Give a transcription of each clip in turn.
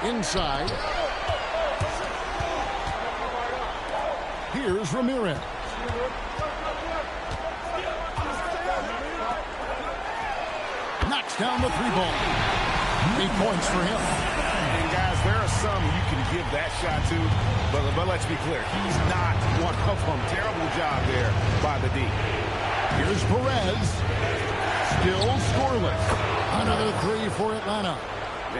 Inside. Here's Ramirez. Knocks down the three ball. 8 points for him. And guys, there are some you can give that shot to, but let's be clear, he's not one of them. Terrible job there by the D. Here's Perez. Still scoreless. Another three for Atlanta.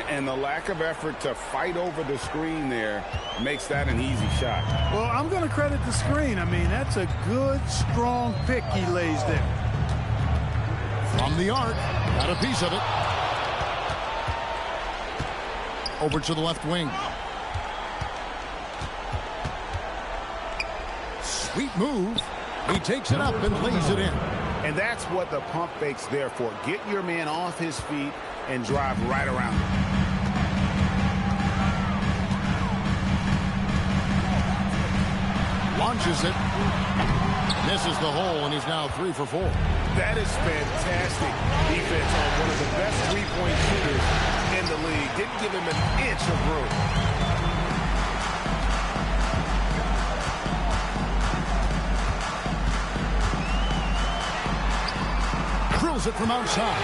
And the lack of effort to fight over the screen there makes that an easy shot. Well, I'm going to credit the screen. I mean, that's a good, strong pick he lays there. From the arc. Got a piece of it. Over to the left wing. Sweet move. He takes it up and lays it in. And that's what the pump fake's there for. Get your man off his feet and drive right around him. Launches it. Misses the hole, and he's now 3 for 4. That is fantastic defense on one of the best three-point shooters in the league. Didn't give him an inch of room. Drills it from outside.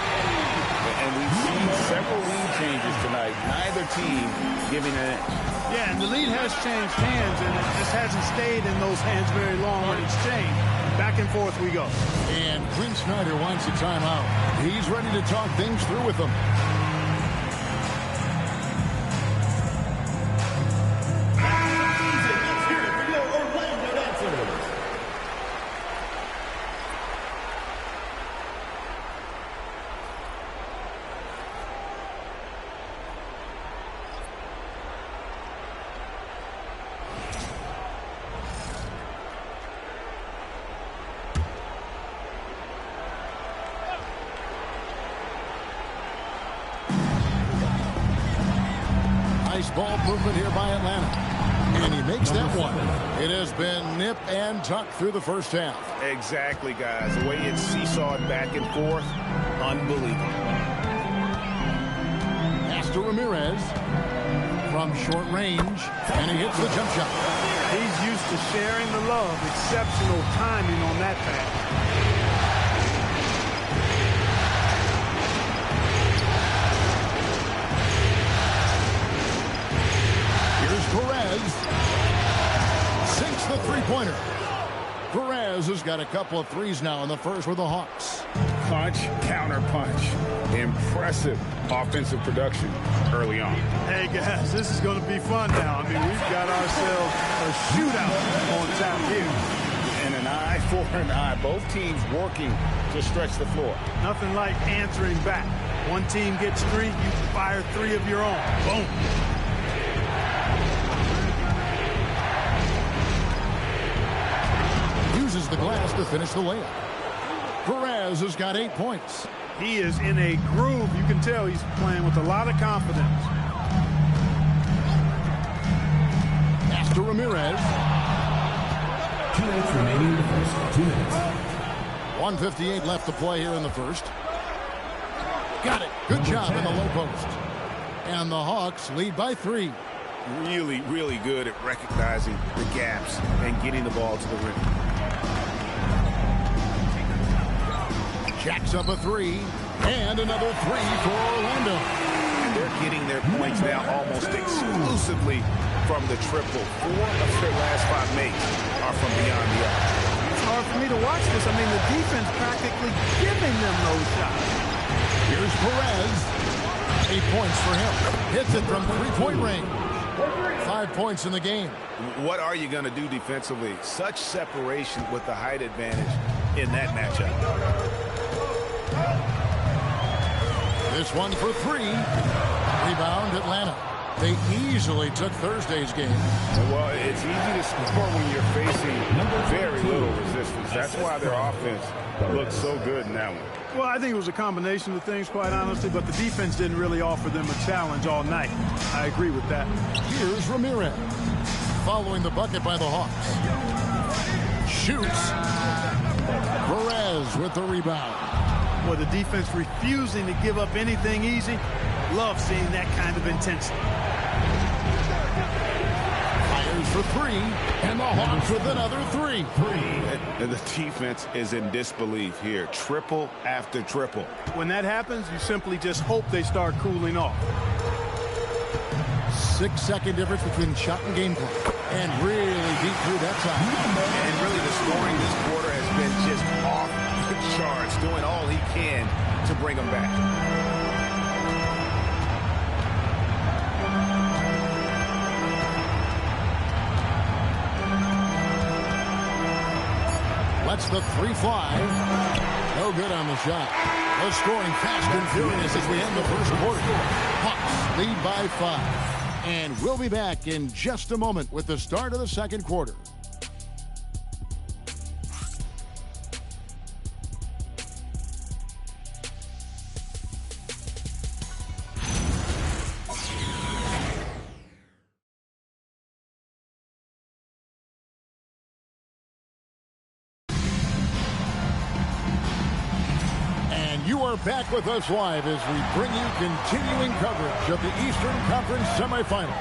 And we've seen several lead changes tonight. Neither team giving an inch. Yeah, and the lead has changed hands, and it just hasn't stayed in those hands very long when it's changed. Back and forth we go. And Quinn Snyder wants a timeout. He's ready to talk things through with them. Nice ball movement here by Atlanta. And he makes that one. It has been nip and tuck through the first half. Exactly, guys. The way it's seesawed back and forth, unbelievable. Pass to Ramirez from short range, and he hits the jump shot. He's used to sharing the love. Exceptional timing on that pass. Perez sinks the three-pointer. Perez has got a couple of threes now in the first for the Hawks. Punch, counter punch. Impressive offensive production early on. Hey, guys, this is going to be fun now. I mean, we've got ourselves a shootout on tap here. And an eye for an eye. Both teams working to stretch the floor. Nothing like answering back. One team gets three, you fire three of your own. Boom. Uses the glass to finish the layup. Perez has got 8 points. He is in a groove. You can tell he's playing with a lot of confidence. Pass to Ramirez. 2 minutes remaining in the first. 2 minutes. 1:58 left to play here in the first. Got it. Good job in the low post. And the Hawks lead by 3. Really, really good at recognizing the gaps and getting the ball to the rim. Jacks up a 3. And another 3 for Orlando. And they're getting their points now almost exclusively from the triple. 4 of their last 5 makes are from beyond the arc. It's hard for me to watch this. I mean, the defense practically giving them those shots. Here's Perez. 8 points for him. Hits it from three-point range. 5 points in the game. What are you going to do defensively? Such separation with the height advantage in that matchup. This one for 3. Rebound Atlanta. They easily took Thursday's game. Well, it's easy to score when you're facing very little resistance. That's why their offense looks so good in that one. Well, I think it was a combination of things, quite honestly, but the defense didn't really offer them a challenge all night. I agree with that. Here's Ramirez. Following the bucket by the Hawks. Shoots. Perez with the rebound. Well, the defense refusing to give up anything easy. Love seeing that kind of intensity. Fires for three, and the Hawks with another three. And the defense is in disbelief here. Triple after triple. When that happens, you simply just hope they start cooling off. 6-second difference between shot and game clock. And really deep through that time. And really the scoring this quarter has been just off the charts, doing all he can to bring them back. Lets the three fly. No good on the shot. We're scoring fast and furious as we end the first quarter. Hawks lead by 5. And we'll be back in just a moment with the start of the second quarter. You are back with us live as we bring you continuing coverage of the Eastern Conference semifinals.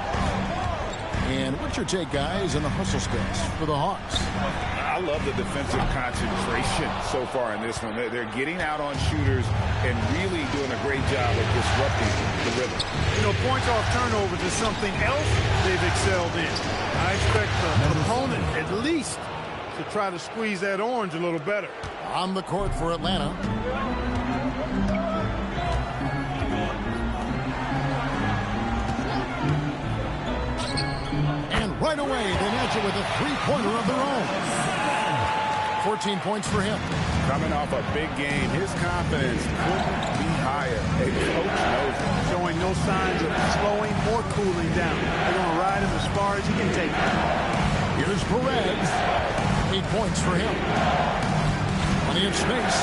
And what's your take, guys, on the hustle skills for the Hawks? I love the defensive concentration so far in this one. They're getting out on shooters and really doing a great job of disrupting the rhythm. You know, points off turnovers is something else they've excelled in. I expect the opponent at least to try to squeeze that orange a little better. On the court for Atlanta. And right away, they match it with a three-pointer of their own. 14 points for him. Coming off a big game, his confidence couldn't be higher. A coach knows it. Showing no signs of slowing or cooling down. They're going to ride him as far as he can take him. Here's Perez. 8 points for him. Plenty of space.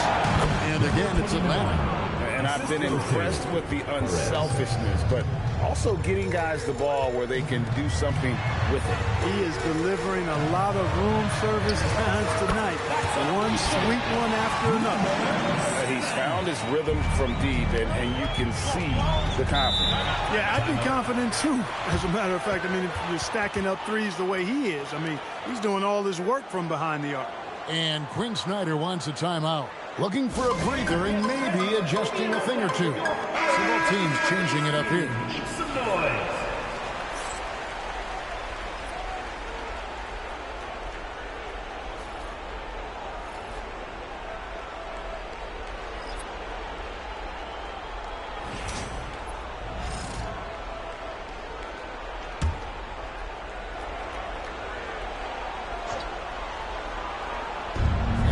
And again, it's Atlanta. And I've been impressed with the unselfishness, but also getting guys the ball where they can do something with it. He is delivering a lot of room service times tonight. One sweet one after another. He's found his rhythm from deep, and you can see the confidence. Yeah, I'd be confident too. As a matter of fact, I mean, if you're stacking up threes the way he is, I mean, he's doing all his work from behind the arc. And Quinn Snyder wants a timeout. Looking for a breather and maybe adjusting a thing or two. So both teams changing it up here. Make some noise.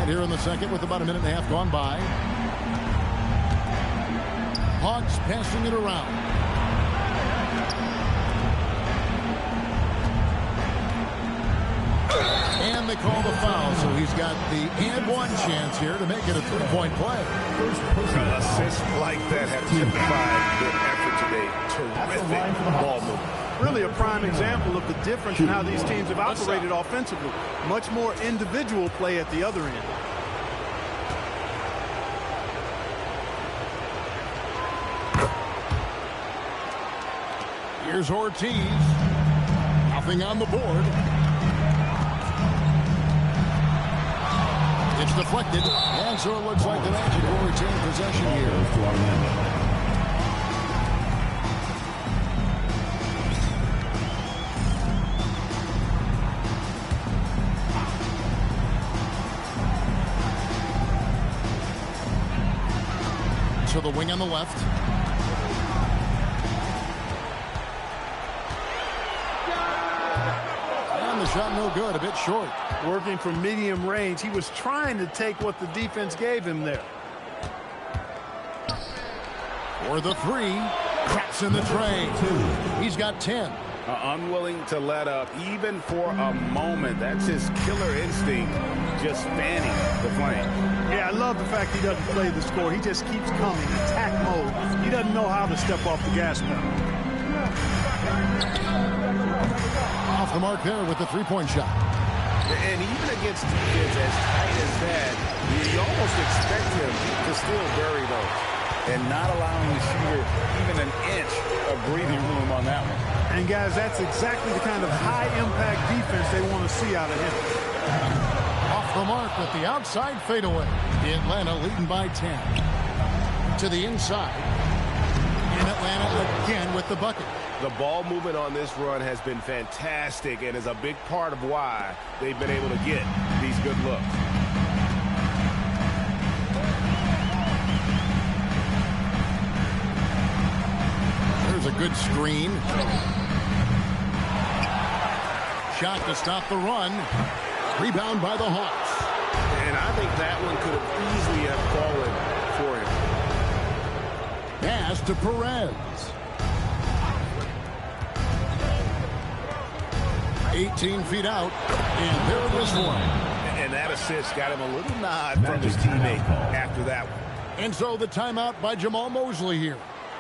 Here in the second with about a minute and a half gone by. Hawks passing it around. And they call the foul, so he's got the and one chance here to make it a three-point play. Assists like that have typified their effort today. Terrific ball movement. Really a prime example of the difference in how these teams have operated offensively. Much more individual play at the other end. Here's Ortiz. Nothing on the board. It's deflected. And so it looks like the Magic will retain possession here. To the wing on the left. And the shot no good, a bit short. Working from medium range, he was trying to take what the defense gave him there. For the three, cracks in the tray. He's got 10. Unwilling to let up, even for a moment. That's his killer instinct, just fanning the flame. Yeah, I love the fact he doesn't play the score. He just keeps coming, attack mode. He doesn't know how to step off the gas pedal. Off the mark there with the three-point shot. And even against defense as tight as that, you almost expect him to still bury those. and not allowing the shooter even an inch of breathing room on that one. And, guys, that's exactly the kind of high-impact defense they want to see out of him. Off the mark with the outside fadeaway. Atlanta leading by 10. To the inside. And Atlanta again with the bucket. The ball movement on this run has been fantastic and is a big part of why they've been able to get these good looks. There's a good screen. Shot to stop the run. Rebound by the Hawks. And I think that one could have easily have fallen for him. Pass to Perez. 18 feet out, and there it was for him. And that assist got him a little nod from his teammate after that one. And so the timeout by Jamal Mosley here.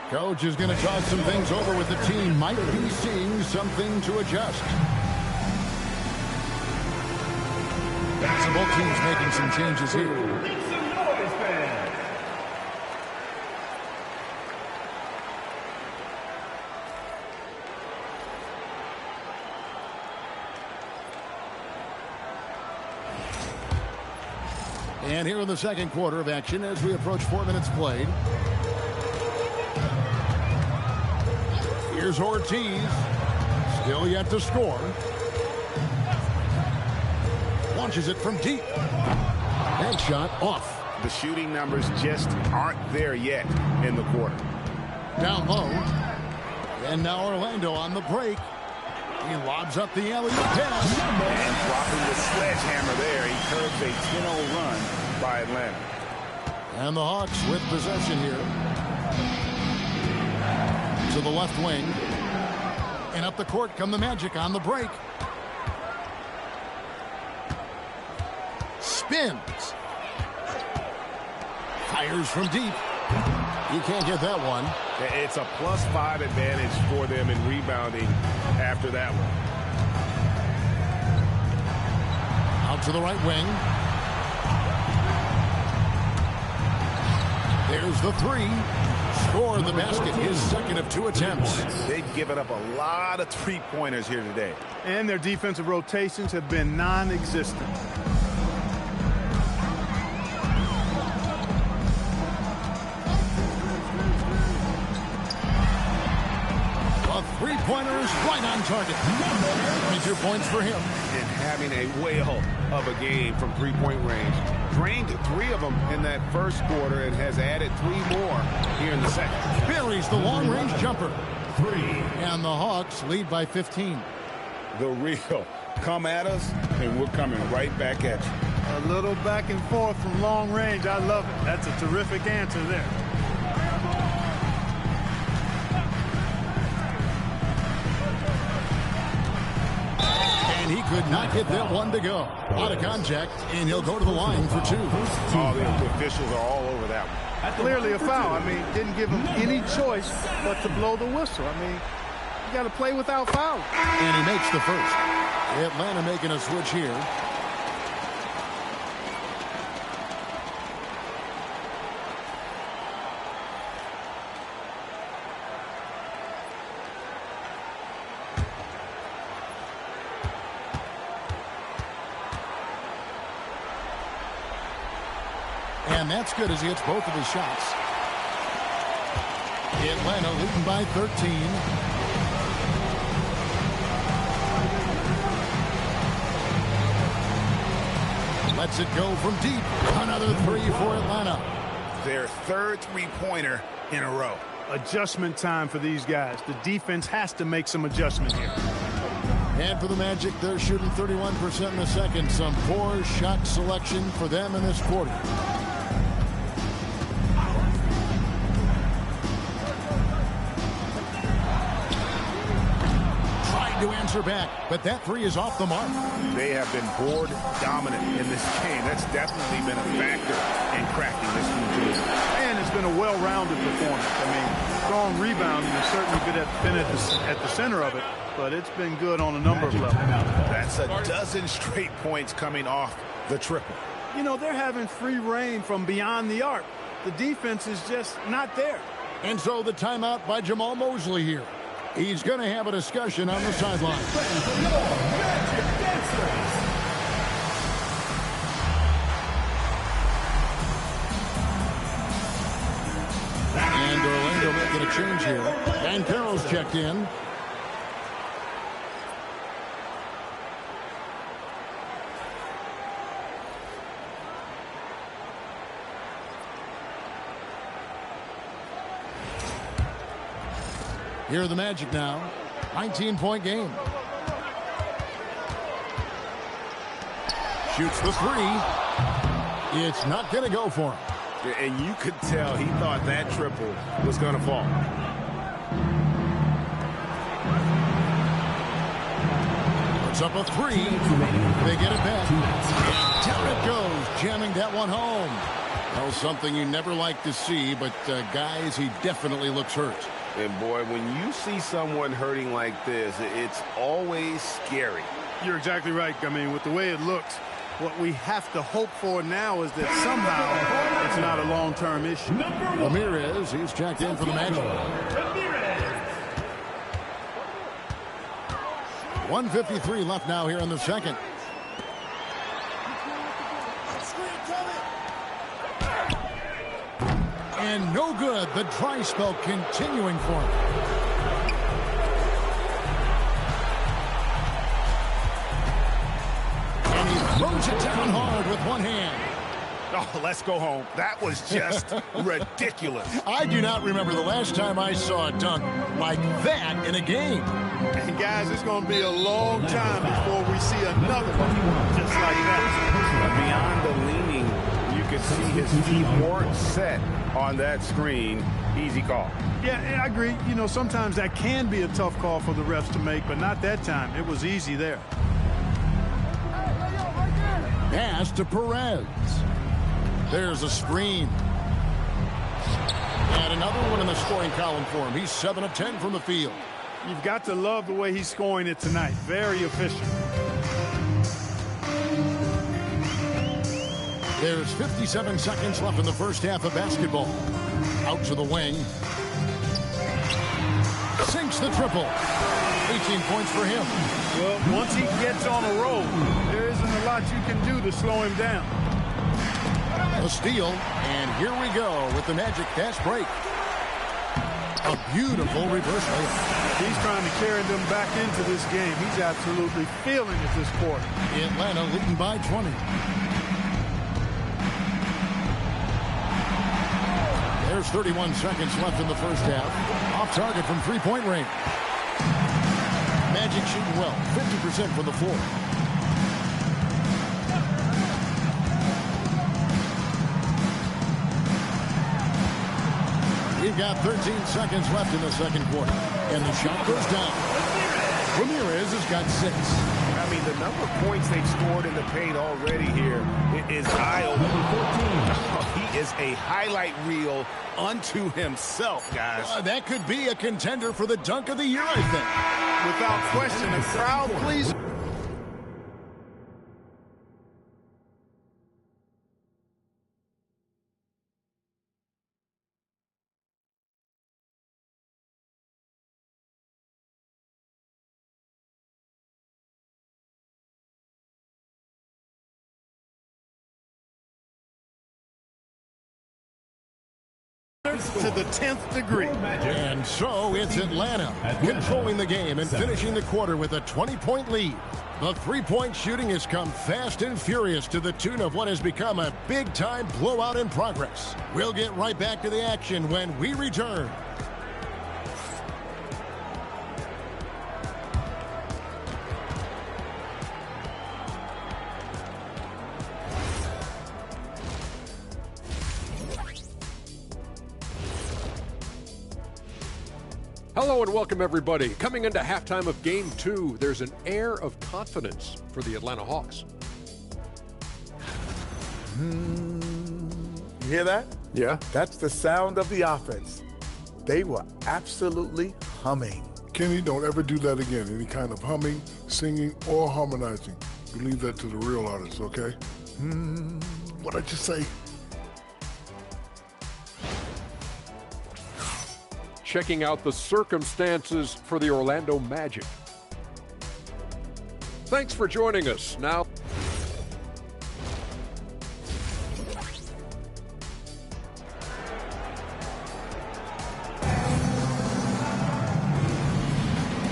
Coach is going to talk some things over with the team. Might be seeing something to adjust. So both teams making some changes here. And here in the second quarter of action as we approach 4 minutes played. Here's Ortiz. Still yet to score. Launches it from deep. That shot off. The shooting numbers just aren't there yet in the quarter. Down low. And now Orlando on the break. He lobs up the alley-oop pass. And dropping the sledgehammer there. He curves a 10-0 run by Atlanta. And the Hawks with possession here. To the left wing. And up the court come the Magic on the break. Spins. Fires from deep. You can't get that one. It's a +5 advantage for them in rebounding after that one. Out to the right wing. There's the three. Score the basket, his second of 2 attempts. They've given up a lot of three-pointers here today. And their defensive rotations have been non-existent. Three-pointer is right on target. 22 points for him. And having a whale of a game from three-point range. Drained 3 of them in that first quarter and has added 3 more here in the second. Buries the long-range jumper. 3. And the Hawks lead by 15. The real. Come at us, and we're coming right back at you. A little back and forth from long range. I love it. That's a terrific answer there. He could not get that one to go. Out of contact, and he'll go to the line for 2. Oh, the officials are all over that one. Clearly a foul. I mean, didn't give him any choice but to blow the whistle. I mean, you got to play without fouling. And he makes the first. Atlanta making a switch here. And that's good as he hits both of his shots. Atlanta leading by 13. Lets it go from deep. Another 3 for Atlanta. Their third three-pointer in a row. Adjustment time for these guys. The defense has to make some adjustment here. And for the Magic, they're shooting 31% in the second. Some poor shot selection for them in this quarter. To answer back, but that 3 is off the mark. They have been board dominant in this game. That's definitely been a factor in cracking this New Jersey. And it's been a well-rounded performance. I mean, strong rebounding has certainly been at the center of it, but it's been good on a number of levels. That's a dozen straight points coming off the triple. You know, they're having free reign from beyond the arc. The defense is just not there. And so the timeout by Jamal Mosley here. He's going to have a discussion on the sideline. And Orlando making a change here. And Carroll's checked in. Here are the Magic now. 19-point game. Shoots the three. It's not going to go for him. And you could tell he thought that triple was going to fall. Puts up a three. They get it back. And down it goes, jamming that one home. Well, something you never like to see, but guys, he definitely looks hurt. And boy, when you see someone hurting like this, it's always scary. You're exactly right. I mean, with the way it looks, what we have to hope for now is that somehow it's not a long-term issue. Ramirez, he's checked in for the Magic. 1:53 left now here in the second. And no good. The dry spell continuing for him. And he throws it down hard with one hand. Oh, let's go home. That was just ridiculous. I do not remember the last time I saw a dunk like that in a game. And guys, it's going to be a long time before we see another one just like that. Beyond the leaning, you could see his feet weren't set on that screen. Easy call. Yeah, I agree. You know, sometimes that can be a tough call for the refs to make, but not that time. It was easy there. Pass to Perez. There's a screen. And another one in the scoring column for him. He's 7 of 10 from the field. You've got to love the way he's scoring it tonight. Very efficient. There's 57 seconds left in the first half of basketball. Out to the wing. Sinks the triple. 18 points for him. Well, once he gets on a roll, there isn't a lot you can do to slow him down. A steal, and here we go with the Magic fast break. A beautiful reverse layup. He's trying to carry them back into this game. He's absolutely feeling it this quarter. Atlanta leading by 20. There's 31 seconds left in the first half. Off target from three-point range. Magic shooting well, 50% from the floor. We've got 13 seconds left in the second quarter. And the shot goes down. Ramirez has got 6. I mean, the number of points they've scored in the paint already here is eye-opening. He is a highlight reel unto himself, guys. That could be a contender for the dunk of the year, I think. Without question, a crowd pleaser. To the 10th degree. And so it's Atlanta controlling the game and finishing the quarter with a 20-point lead. The three-point shooting has come fast and furious to the tune of what has become a big-time blowout in progress. We'll get right back to the action when we return. Hello and welcome, everybody. Coming into halftime of Game 2, there's an air of confidence for the Atlanta Hawks. You hear that? Yeah. That's the sound of the offense. They were absolutely humming. Kenny, don't ever do that again. Any kind of humming, singing, or harmonizing. You leave that to the real artists, okay? What'd I just say? checking out the circumstances for the Orlando Magic. Thanks for joining us. Now,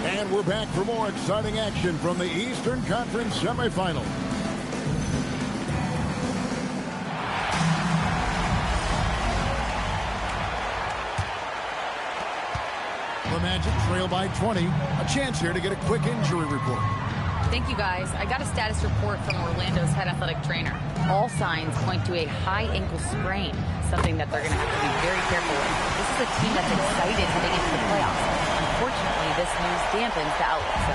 and we're back for more exciting action from the Eastern Conference semifinals. The Magic trail by 20. A chance here to get a quick injury report. Thank you, guys. I got a status report from Orlando's head athletic trainer. All signs point to a high ankle sprain, something that they're going to have to be very careful with. This is a team that's excited heading into the playoffs. Unfortunately, this news dampens the outlook.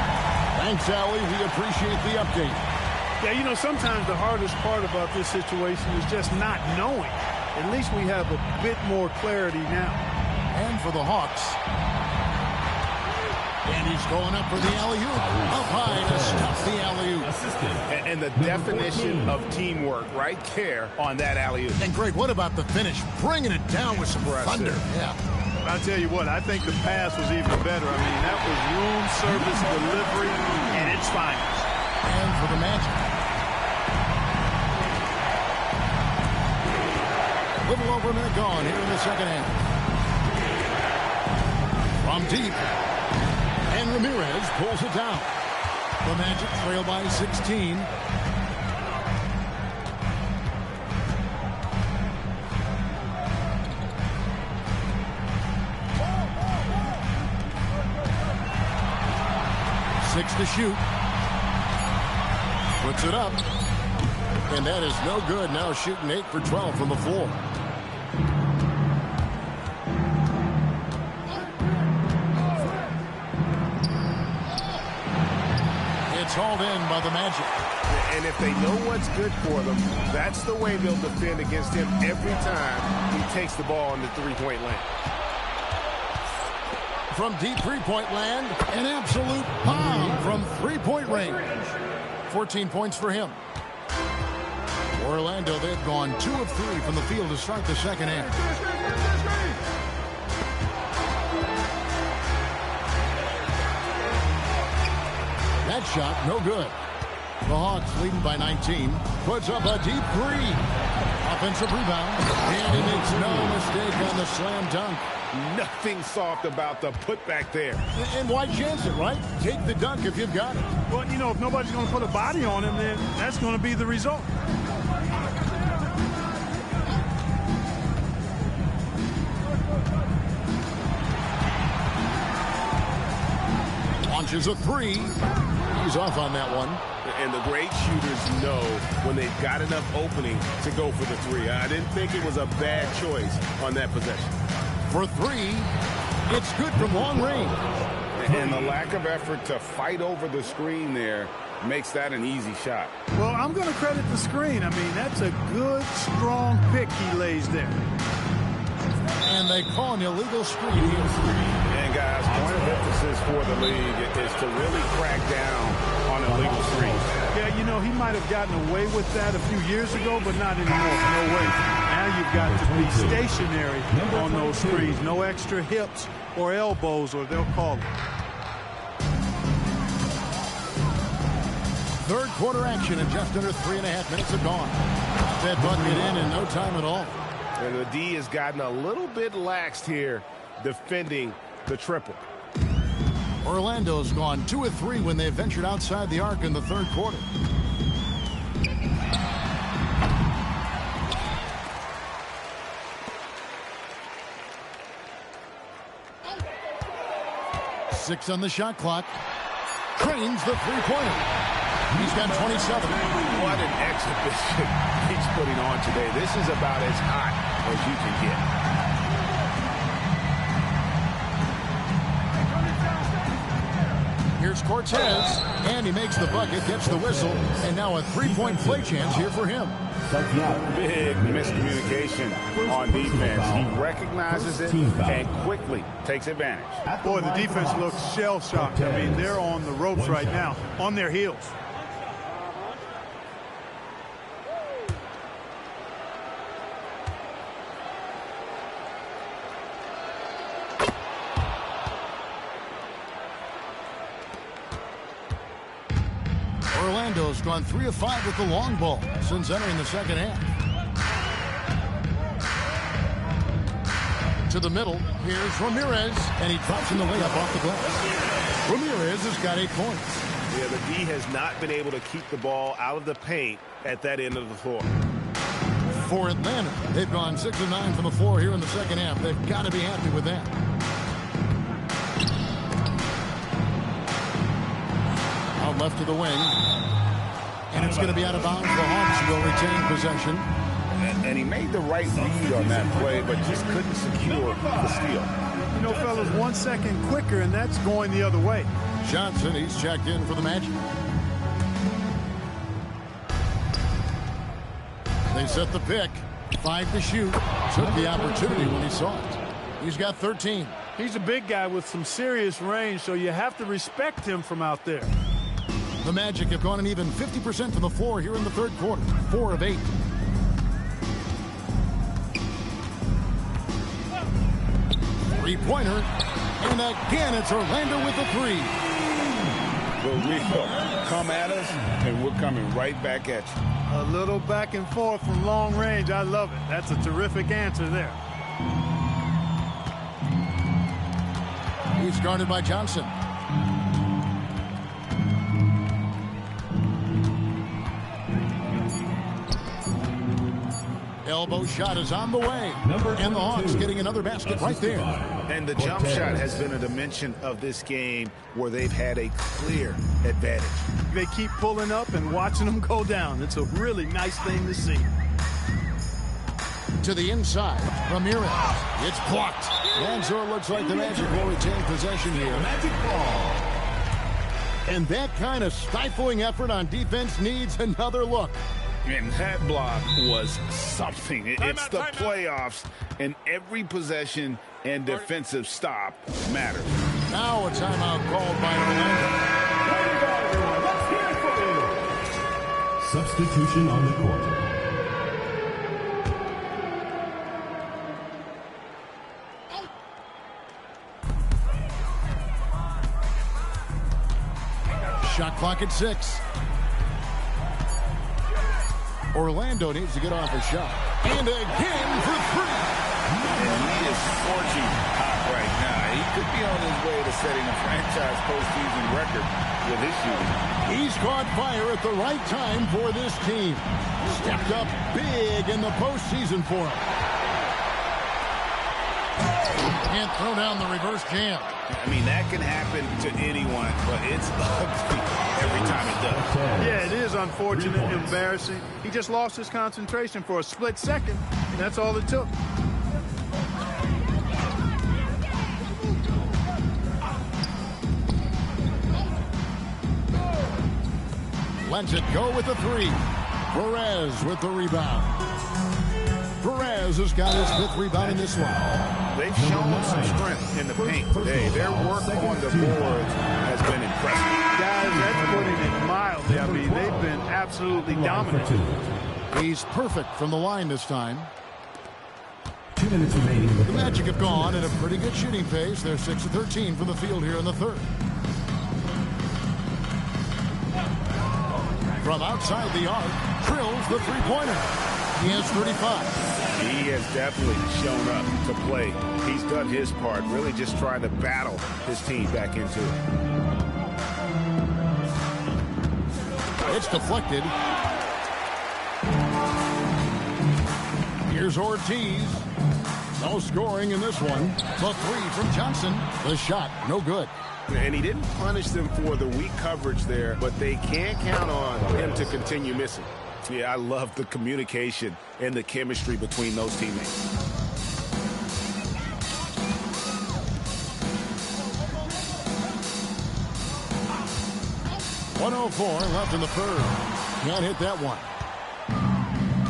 Thanks, Allie. We appreciate the update. Yeah, you know, sometimes the hardest part about this situation is just not knowing. At least we have a bit more clarity now. And for the Hawks. And he's going up for the alley-oop. Up high to stop the alley-oop. And the definition of teamwork right there on that alley-oop. And Greg, what about the finish? Bringing it down with some thunder. Yeah. I'll tell you what, I think the pass was even better. I mean, that was room service delivery and its finals. And for the Magic. A little over a minute gone here in the second half. From deep. And Ramirez pulls it down. The Magic trail by 16. Six to shoot. Puts it up. And that is no good. Now shooting 8 for 12 from the floor. It's hauled in by the Magic. And if they know what's good for them, that's the way they'll defend against him every time he takes the ball in the three-point land. From deep three-point land, an absolute bomb from three-point range. 14 points for him. Orlando, they've gone 2 of 3 from the field to start the second half. That shot, no good. The Hawks leading by 19. Puts up a deep three. Offensive rebound. And he makes no mistake on the slam dunk. Nothing soft about the putback there. And why chance it, right? Take the dunk if you've got it. Well, you know, if nobody's going to put a body on him, then that's going to be the result. Launches a three. He's off on that one. And the great shooters know when they've got enough opening to go for the three. I didn't think it was a bad choice on that possession. For three, it's good from long range. And the lack of effort to fight over the screen there makes that an easy shot. Well, I'm going to credit the screen. I mean, that's a good, strong pick he lays there. And they call an illegal screen. And guys, point of emphasis for the league is to really crack down on illegal screens. Yeah, you know, he might have gotten away with that a few years ago, but not anymore. No way. Now you've got to be stationary on those screens. No extra hips or elbows, or they'll call it. Third quarter action, and just under 3.5 minutes are gone. That bucket in no time at all. And the D has gotten a little bit laxed here defending the triple. Orlando's gone 2 of 3 when they ventured outside the arc in the third quarter. Six on the shot clock. Trains the three-pointer. He's got 27. What an exhibition he's putting on today. This is about as hot as you can get. Here's Cortez, and he makes the bucket, gets the whistle, and now a three-point play chance here for him. Big miscommunication on defense. He recognizes it and quickly takes advantage. Boy, the defense looks shell-shocked. I mean, they're on the ropes right now, on their heels. Orlando's gone 3 of 5 with the long ball since entering the second half. To the middle, here's Ramirez, and he drops in the layup off the glass. Ramirez has got 8 points. Yeah, the D has not been able to keep the ball out of the paint at that end of the floor. For Atlanta, they've gone 6 of 9 from the floor here in the second half. They've got to be happy with that. Out left to the wing. And it's going to be out of bounds. The Hawks will retain possession. And he made the right read on that play, but just couldn't secure the steal. You know, fellas, 1 second quicker, and that's going the other way. Johnson, he's checked in for the Magic. They set the pick. 5 to shoot. Took the opportunity when he saw it. He's got 13. He's a big guy with some serious range, so you have to respect him from out there. The Magic have gone an even 50% from the floor here in the third quarter. 4 of 8. Three-pointer. And again, it's Orlando with the 3. Well, we come at us, and we're coming right back at you. A little back and forth from long range. I love it. That's a terrific answer there. He's guarded by Johnson. Elbow shot is on the way. And the Hawks getting another basket right there. And the jump shot has been a dimension of this game where they've had a clear advantage. They keep pulling up and watching them go down. It's a really nice thing to see. To the inside, Ramirez. It's blocked. And so it looks like the Magic will retain possession here. Magic ball. And that kind of stifling effort on defense needs another look. And that block was something. It's the playoffs, and every possession and defensive stop matters. Now a timeout called by Orlando. Let's hear it for you. Substitution on the court. Shot clock at 6. Orlando needs to get off a shot. And again for 3. And he is scorching hot right now. He could be on his way to setting a franchise postseason record with his shooting. He's caught fire at the right time for this team. Stepped up big in the postseason for him. Can't throw down the reverse jam. I mean, that can happen to anyone, but it's ugly every time it does. Yeah, it is unfortunate, embarrassing. He just lost his concentration for a split second, and that's all it took. Lets it go with the 3. Perez with the rebound. Perez has got his 5th rebound in this one. They've shown some strength in the paint today. Their work on the boards has been impressive. Guys, that's putting it mildly. I mean, they've been absolutely dominant. He's perfect from the line this time. 2 minutes remaining. The Magic have gone at a pretty good shooting pace. They're 6 of 13 from the field here in the third. From outside the arc, drills the three-pointer. He has 35. He has definitely shown up to play. He's done his part, really just trying to battle his team back into it. It's deflected. Here's Ortiz. No scoring in this one. The 3 from Johnson. The shot, no good. And he didn't punish them for the weak coverage there, but they can't count on him to continue missing. Yeah, I love the communication and the chemistry between those teammates. .104 left in the third. Can't hit that one.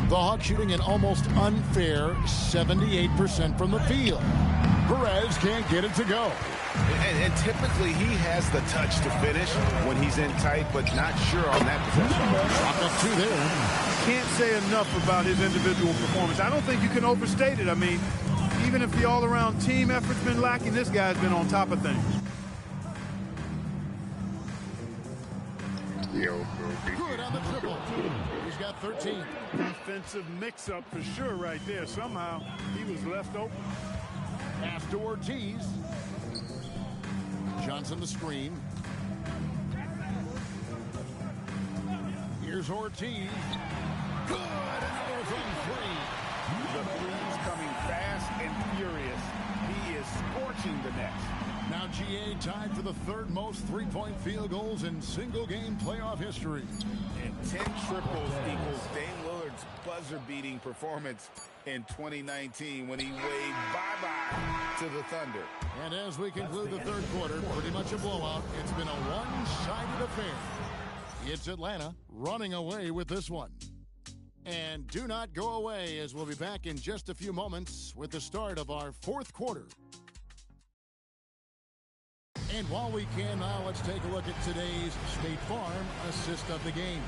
The Hawks shooting an almost unfair 78% from the field. Perez can't get it to go. And typically he has the touch to finish when he's in tight, but not sure on that possession. Drop up 2 there. Can't say enough about his individual performance. I don't think you can overstate it. I mean, even if the all-around team effort's been lacking, this guy's been on top of things. Good on the triple. He's got 13. Defensive mix-up for sure right there. Somehow he was left open. Pass to Ortiz. Johnson the screen. Here's Ortiz. Good. Another from three. The three's coming fast and furious. He is scorching the nets. Now GA tied for the third most three-point field goals in single-game playoff history. And 10 triples equals Dame Lillard's buzzer-beating performance in 2019 when he waved bye-bye to the Thunder. And as we conclude the third quarter, pretty much a blowout. It's been a one-sided affair. It's Atlanta running away with this one. And do not go away, as we'll be back in just a few moments with the start of our fourth quarter. And while we can now, let's take a look at today's State Farm assist of the game.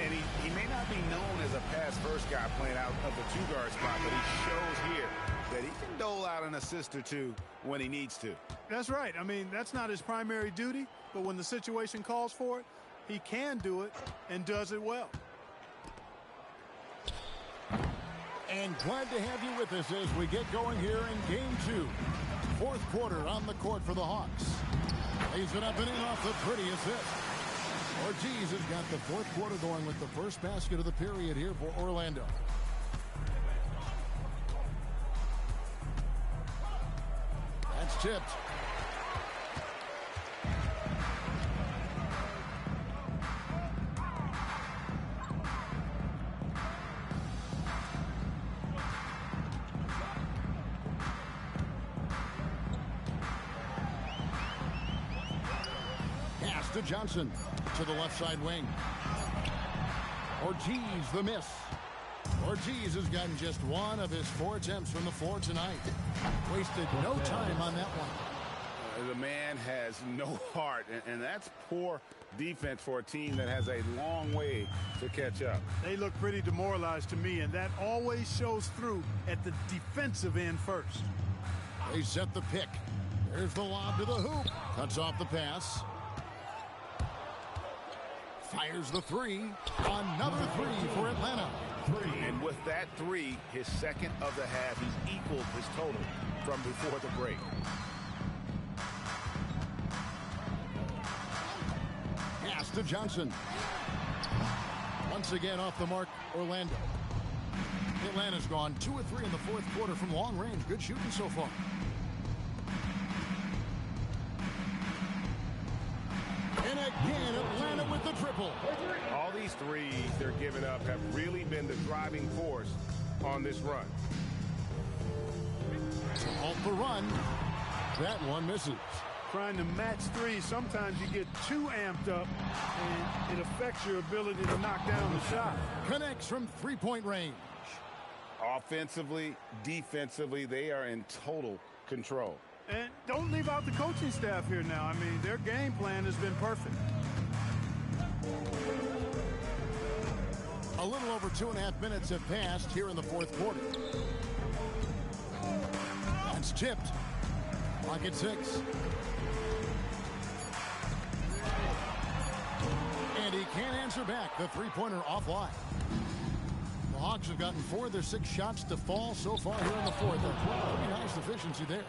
And he may not be known as a pass-first guy playing out of the two-guard spot, but he shows here that he can dole out an assist or two when he needs to. That's right. I mean, that's not his primary duty, but when the situation calls for it, he can do it and does it well. And glad to have you with us as we get going here in game two. Fourth quarter on the court for the Hawks. Lays it up and in off the pretty assist. Ortiz has got the fourth quarter going with the first basket of the period here for Orlando. That's tipped. To Johnson to the left side wing. Ortiz the miss. Ortiz has gotten just one of his 4 attempts from the floor tonight. Wasted no time on that one. The man has no heart, and that's poor defense for a team that has a long way to catch up. They look pretty demoralized to me, and that always shows through at the defensive end first. They set the pick. There's the lob to the hoop. Cuts off the pass. Fires the three. Another three for Atlanta. And with that three, his second of the half, he's equaled his total from before the break. Pass to Johnson. Once again off the mark, Orlando. Atlanta's gone 2 of 3 in the fourth quarter from long range. Good shooting so far. And again, Atlanta with the triple. All these threes they're giving up have really been the driving force on this run. To halt the run. That one misses. Trying to match threes, sometimes you get too amped up, and it affects your ability to knock down the shot. Connects from three-point range. Offensively, defensively, they are in total control. And don't leave out the coaching staff here now. I mean, their game plan has been perfect. A little over 2.5 minutes have passed here in the fourth quarter. That's tipped. Clock at 6. And he can't answer back. The three-pointer offline. The Hawks have gotten 4 of their 6 shots to fall so far here in the fourth. Pretty nice efficiency there.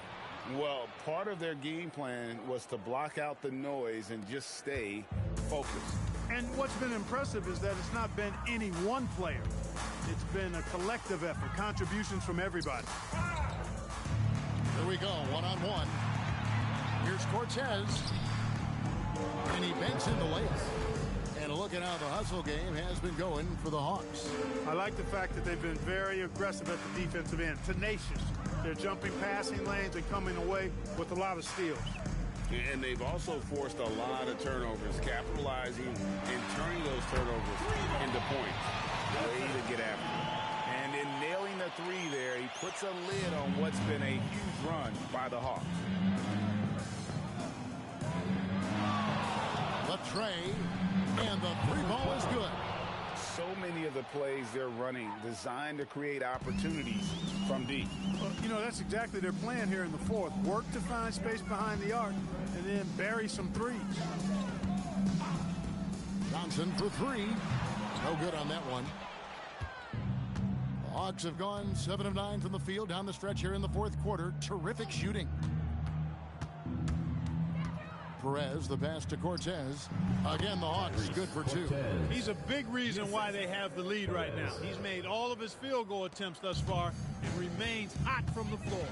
Well, part of their game plan was to block out the noise and just stay focused. And what's been impressive is that it's not been any one player. It's been a collective effort, contributions from everybody. Here we go, one-on-one. Here's Cortez. And he banks in the layup. And look at how the hustle game has been going for the Hawks. I like the fact that they've been very aggressive at the defensive end, tenacious. They're jumping passing lanes and coming away with a lot of steals. And they've also forced a lot of turnovers, capitalizing and turning those turnovers into points. Way to get after it. And in nailing the three there, he puts a lid on what's been a huge run by the Hawks. The tray, and the three ball is good. So many of the plays they're running designed to create opportunities from deep. Well, you know, that's exactly their plan here in the fourth. Work to find space behind the arc and then bury some threes. Johnson for three. No good on that one. The Hawks have gone 7 of 9 from the field down the stretch here in the fourth quarter. Terrific shooting. Perez, the pass to Cortez. Again, the Hawks good for two. He's a big reason why they have the lead right now. He's made all of his field goal attempts thus far and remains hot from the floor.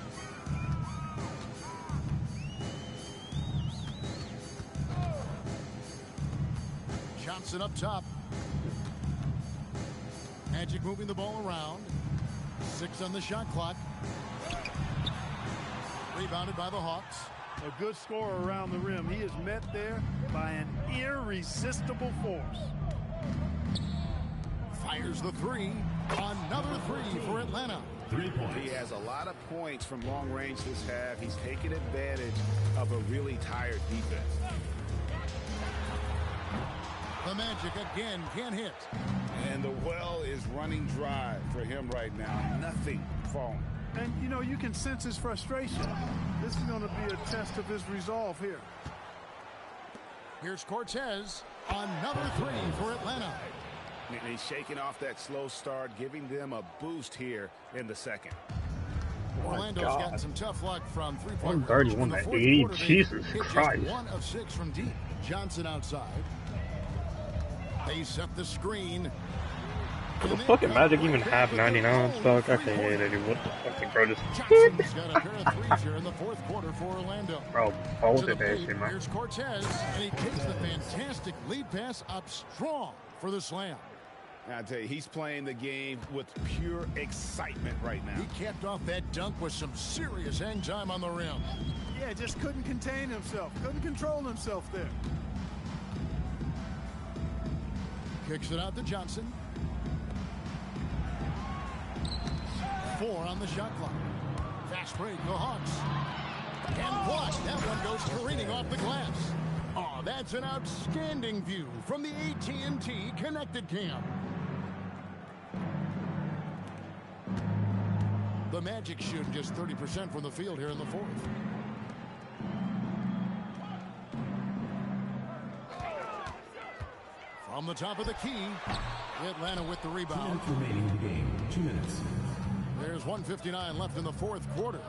Johnson up top. Magic moving the ball around. 6 on the shot clock. Rebounded by the Hawks. A good scorer around the rim. He is met there by an irresistible force. Fires the three. Another three for Atlanta. 3 points. He has a lot of points from long range this half. He's taken advantage of a really tired defense. The Magic again can't hit. And the well is running dry for him right now. Nothing falling. And, you know, you can sense his frustration. This is going to be a test of his resolve here. Here's Cortez. Another three for Atlanta. And he's shaking off that slow start, giving them a boost here in the second. Orlando's gotten some tough luck from three-point 131 to 80. Jesus Christ. 1 of 6 from deep. Johnson outside. They set the screen. Does the fucking Magic even have 99 stock? I can't hate it. What the fuck, bro? Just Johnson's got a pair of threes here in the fourth quarter for Orlando. bro, hold it, man. Here's Cortez, and he takes the fantastic lead pass up strong for the slam. I tell you, he's playing the game with pure excitement right now. He capped off that dunk with some serious hang time on the rim. Yeah, just couldn't contain himself. Couldn't control himself there. Kicks it out to Johnson. 4 on the shot clock. Fast break, the Hawks. And blocked. That one goes careening off the glass. Oh, that's an outstanding view from the AT&T Connected Cam. The Magic shooting just 30% from the field here in the fourth. From the top of the key, Atlanta with the 2 rebound. minutes remaining in the game. 2 minutes. There's 1:59 left in the fourth quarter.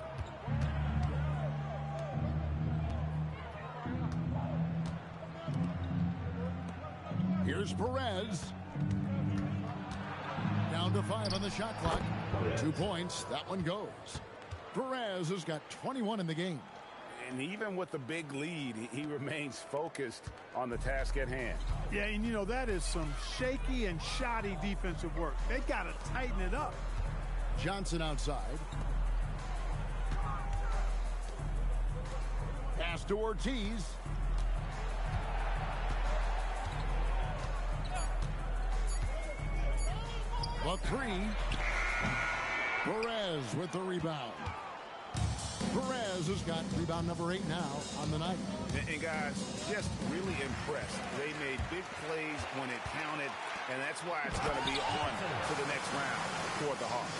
Here's Perez. Down to 5 on the shot clock. 2 points. That one goes. Perez has got 21 in the game. And even with the big lead, he remains focused on the task at hand. Yeah, and you know, that is some shaky and shoddy defensive work. They got to tighten it up. Johnson outside. Pass to Ortiz. The three. Perez with the rebound. Perez has got rebound number 8 now on the night. And guys, just really impressed. They made big plays when it counted, and that's why it's going to be on to the next round for the Hawks.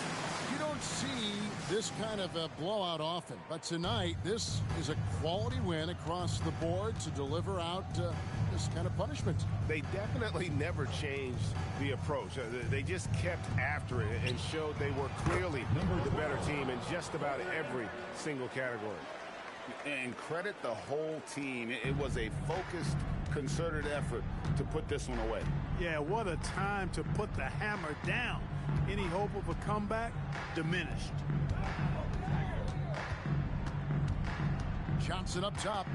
You don't see this kind of a blowout often, but tonight this is a quality win across the board to deliver out this kind of punishment. They definitely never changed the approach. They just kept after it and showed they were clearly the better team in just about every single category. And credit the whole team. It was a focused, concerted effort to put this one away. Yeah, what a time to put the hammer down. Any hope of a comeback diminished. Johnson up top.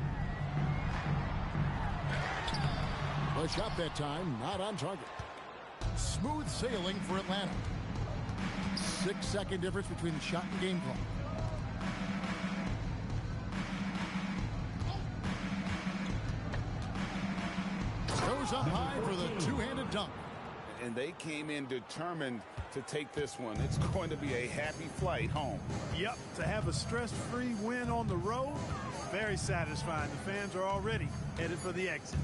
The shot that time, not on target. Smooth sailing for Atlanta. 6-second difference between the shot and game clock. Goes up high for the two-handed dunk. And they came in determined to take this one. It's going to be a happy flight home. Yep, to have a stress-free win on the road, very satisfying. The fans are already headed for the exits.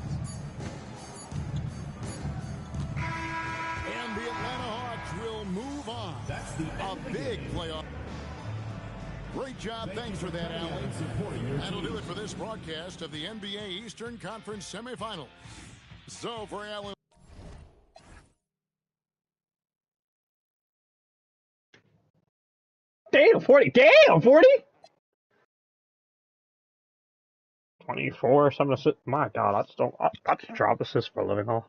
And the Atlanta Hawks will move on. That's the end A big playoff. Great job. Thanks for that, Alan. That'll do it for this broadcast of the NBA Eastern Conference semifinals. So for Alan. Damn, 40. Damn, 40? 24, 7 assists. My God, I just drop assists for a living, huh?